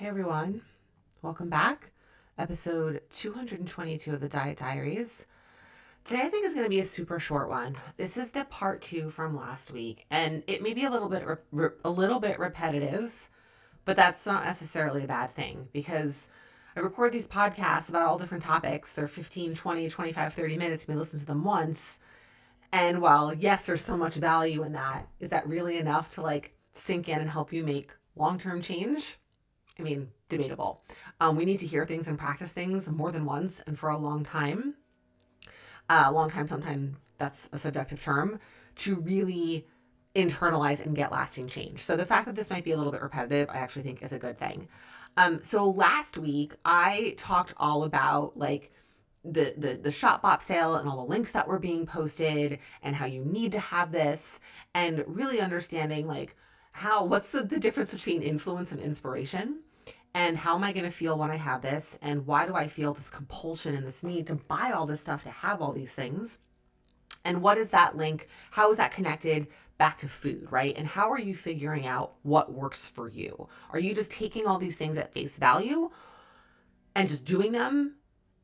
Hey everyone, welcome back. Episode 222 of the Diet Diaries. Today I think is going to be a super short one. This is the part 2 from last week, and it may be a little bit repetitive, but that's not necessarily a bad thing because I record these podcasts about all different topics. They're 15, 20, 25, 30 minutes. You may listen to them once. And while yes, there's so much value in that, is that really enough to sink in and help you make long-term change? I mean, debatable. We need to hear things and practice things more than once and for a long time. Sometimes that's a subjective term, to really internalize and get lasting change. So the fact that this might be a little bit repetitive, I actually think is a good thing. So last week I talked all about the shop bop sale and all the links that were being posted and how you need to have this, and really understanding what's the difference between influence and inspiration, and how am I going to feel when I have this, and why do I feel this compulsion and this need to buy all this stuff to have all these things, and what is that link, how is that connected back to food, right? And how are you figuring out what works for you? Are you just taking all these things at face value and just doing them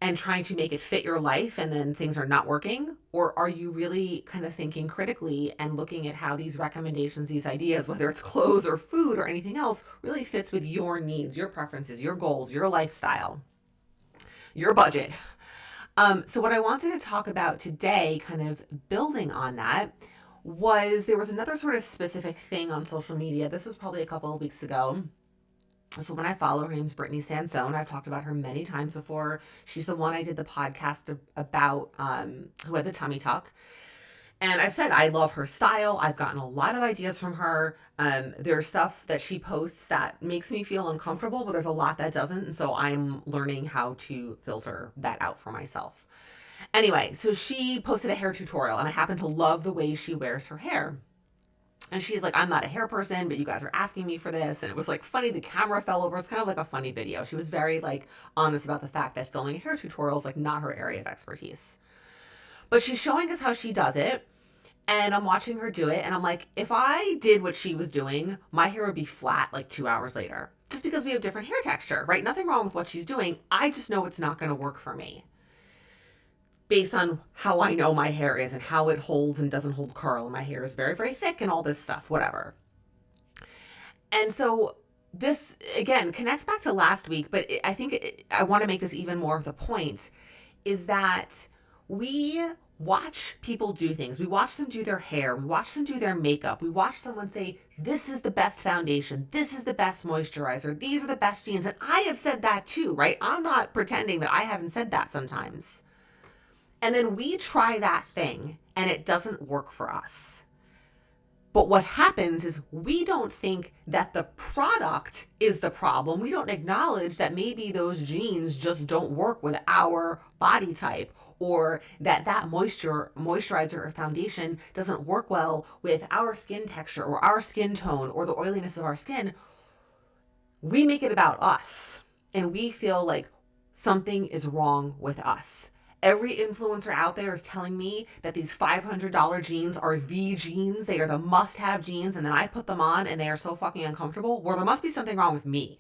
and trying to make it fit your life and then things are not working? Or are you really kind of thinking critically and looking at how these recommendations, these ideas, whether it's clothes or food or anything else, really fits with your needs, your preferences, your goals, your lifestyle, your budget? So what I wanted to talk about today, kind of building on that, there was another sort of specific thing on social media. This was probably a couple of weeks ago. So when I follow, her name's Brittany Sansone. I've talked about her many times before. She's the one I did the podcast about, who had the tummy tuck. And I've said I love her style. I've gotten a lot of ideas from her. There's stuff that she posts that makes me feel uncomfortable, but there's a lot that doesn't. And so I'm learning how to filter that out for myself. Anyway, so she posted a hair tutorial, and I happen to love the way she wears her hair. And she's like, I'm not a hair person, but you guys are asking me for this. And it was funny. The camera fell over. It's kind of like a funny video. She was very honest about the fact that filming a hair tutorial is not her area of expertise. But she's showing us how she does it. And I'm watching her do it. And I'm like, if I did what she was doing, my hair would be flat 2 hours later. Just because we have different hair texture, right? Nothing wrong with what she's doing. I just know it's not going to work for me, based on how I know my hair is and how it holds and doesn't hold curl. And my hair is very, very thick and all this stuff, whatever. And so this, again, connects back to last week, but I think I want to make this even more of the point, is that we watch people do things. We watch them do their hair. We watch them do their makeup. We watch someone say, this is the best foundation. This is the best moisturizer. These are the best jeans. And I have said that too, right? I'm not pretending that I haven't said that sometimes. And then we try that thing and it doesn't work for us. But what happens is we don't think that the product is the problem. We don't acknowledge that maybe those jeans just don't work with our body type, or that moisturizer or foundation doesn't work well with our skin texture or our skin tone or the oiliness of our skin. We make it about us and we feel like something is wrong with us. Every influencer out there is telling me that these $500 jeans are the jeans. They are the must-have jeans. And then I put them on and they are so fucking uncomfortable. Well, there must be something wrong with me.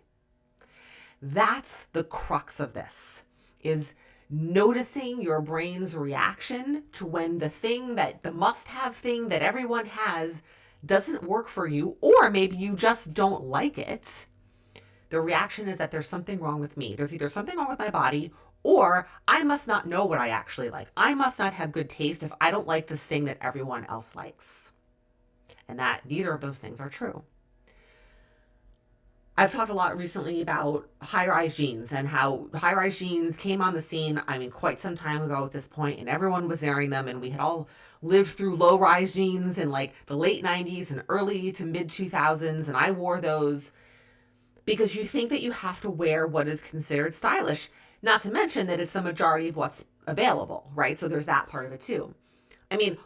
That's the crux of this, is noticing your brain's reaction to when the must-have thing that everyone has doesn't work for you, or maybe you just don't like it. The reaction is that there's something wrong with me. There's either something wrong with my body, or I must not know what I actually like. I must not have good taste if I don't like this thing that everyone else likes. And that neither of those things are true. I've talked a lot recently about high-rise jeans and how high-rise jeans came on the scene, quite some time ago at this point, and everyone was wearing them, and we had all lived through low-rise jeans in the late 90s and early to mid 2000s, and I wore those because you think that you have to wear what is considered stylish. Not to mention that it's the majority of what's available, right? So there's that part of it too.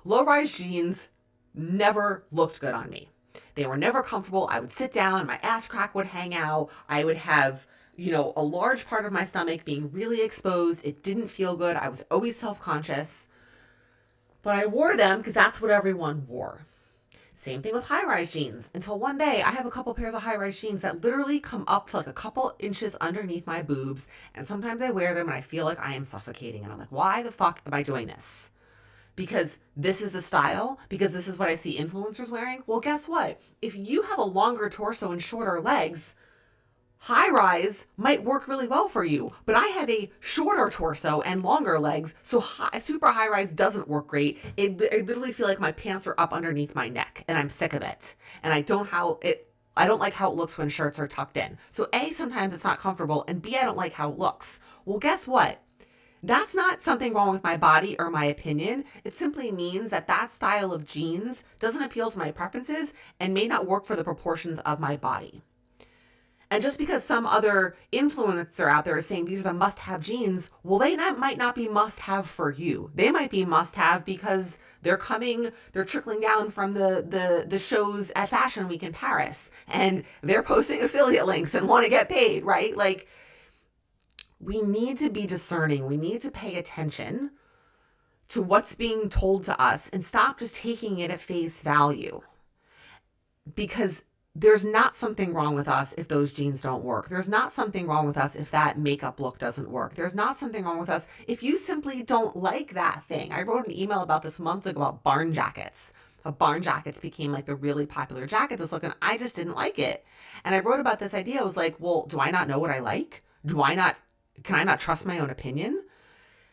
Low-rise jeans never looked good on me. They were never comfortable. I would sit down, my ass crack would hang out. I would have, a large part of my stomach being really exposed. It didn't feel good. I was always self-conscious. But I wore them because that's what everyone wore. Same thing with high-rise jeans. Until one day, I have a couple pairs of high-rise jeans that literally come up to like a couple inches underneath my boobs. And sometimes I wear them and I feel like I am suffocating. And I'm like, why the fuck am I doing this? Because this is the style? Because this is what I see influencers wearing? Well, guess what? If you have a longer torso and shorter legs, high rise might work really well for you, but I have a shorter torso and longer legs, so super high rise doesn't work great. I literally feel like my pants are up underneath my neck, and I'm sick of it. And I don't like how it looks when shirts are tucked in. So A, sometimes it's not comfortable, and B, I don't like how it looks. Well, guess what? That's not something wrong with my body or my opinion. It simply means that that style of jeans doesn't appeal to my preferences and may not work for the proportions of my body. And just because some other influencer out there is saying these are the must-have jeans, well, might not be must-have for you. They might be must-have because they're trickling down from the shows at Fashion Week in Paris, and they're posting affiliate links and want to get paid, right? Like, we need to be discerning. We need to pay attention to what's being told to us and stop just taking it at face value. Because there's not something wrong with us if those jeans don't work. There's not something wrong with us if that makeup look doesn't work. There's not something wrong with us if you simply don't like that thing. I wrote an email about this months ago about barn jackets. Barn jackets became like the really popular jacket this look, and I just didn't like it. And I wrote about this idea. I was like, well, do I not know what I like? Can I not trust my own opinion?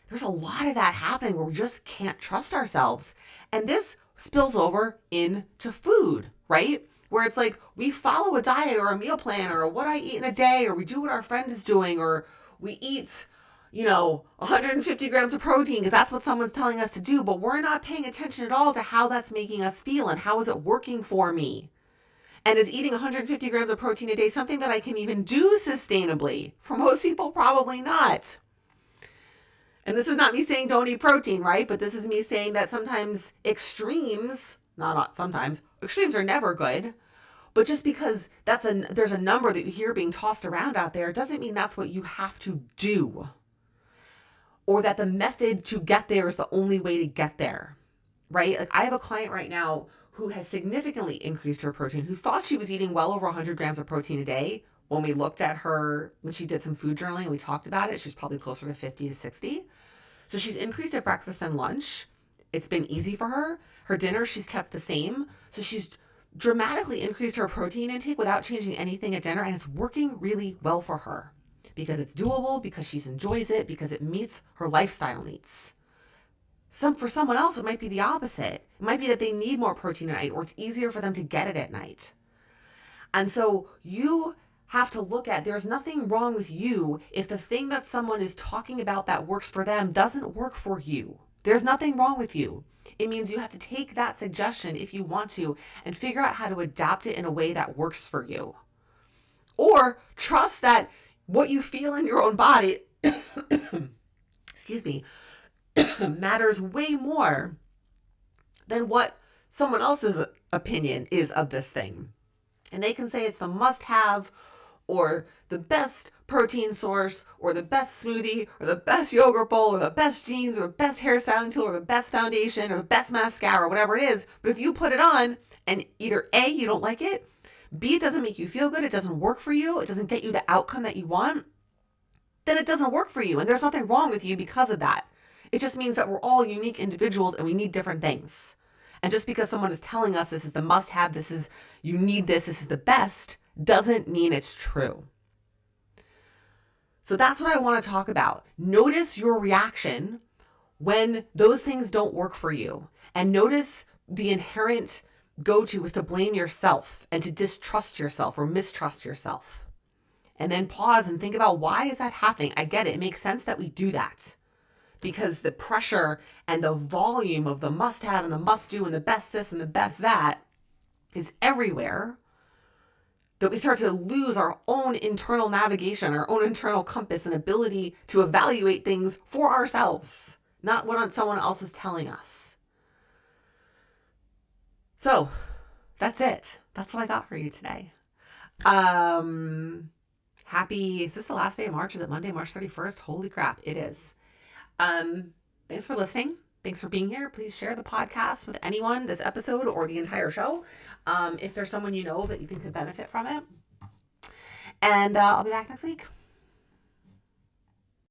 There's a lot of that happening where we just can't trust ourselves. And this spills over into food, right? Where it's like we follow a diet or a meal plan or what I eat in a day, or we do what our friend is doing, or we eat, 150 grams of protein because that's what someone's telling us to do, but we're not paying attention at all to how that's making us feel and how is it working for me. And is eating 150 grams of protein a day something that I can even do sustainably? For most people, probably not. And this is not me saying don't eat protein, right? But this is me saying that sometimes extremes are never good. But just because there's a number that you hear being tossed around out there doesn't mean that's what you have to do. Or that the method to get there is the only way to get there, right? Like I have a client right now who has significantly increased her protein, who thought she was eating well over 100 grams of protein a day. When we looked at her, when she did some food journaling, we talked about it, she's probably closer to 50 to 60. So she's increased at breakfast and lunch. It's been easy for her. Her dinner, she's kept the same. So she's dramatically increased her protein intake without changing anything at dinner, and it's working really well for her because it's doable, because she enjoys it, because it meets her lifestyle needs. For someone else, it might be the opposite. It might be that they need more protein at night, or it's easier for them to get it at night. And so you have to look at, there's nothing wrong with you if the thing that someone is talking about that works for them doesn't work for you. There's nothing wrong with you. It means you have to take that suggestion if you want to and figure out how to adapt it in a way that works for you. Or trust that what you feel in your own body, excuse me, matters way more than what someone else's opinion is of this thing. And they can say it's the must-have or the best protein source or the best smoothie or the best yogurt bowl or the best jeans or the best hairstyling tool or the best foundation or the best mascara or whatever it is. But if you put it on and either A, you don't like it, B, it doesn't make you feel good, it doesn't work for you, it doesn't get you the outcome that you want, then it doesn't work for you. And there's nothing wrong with you because of that. It just means that we're all unique individuals and we need different things. And just because someone is telling us this is the must-have, you need this is the best, doesn't mean it's true. So that's what I want to talk about. Notice your reaction when those things don't work for you. And notice the inherent go-to is to blame yourself and to distrust yourself or mistrust yourself. And then pause and think about, why is that happening? I get it. It makes sense that we do that. Because the pressure and the volume of the must-have and the must-do and the best this and the best that is everywhere, that we start to lose our own internal navigation, our own internal compass and ability to evaluate things for ourselves, not what someone else is telling us. So that's it. That's what I got for you today. Is this the last day of March? Is it Monday, March 31st? Holy crap, it is. Thanks for listening. Thanks for being here. Please share the podcast with anyone, this episode or the entire show, if there's someone you know that you think could benefit from it. And I'll be back next week.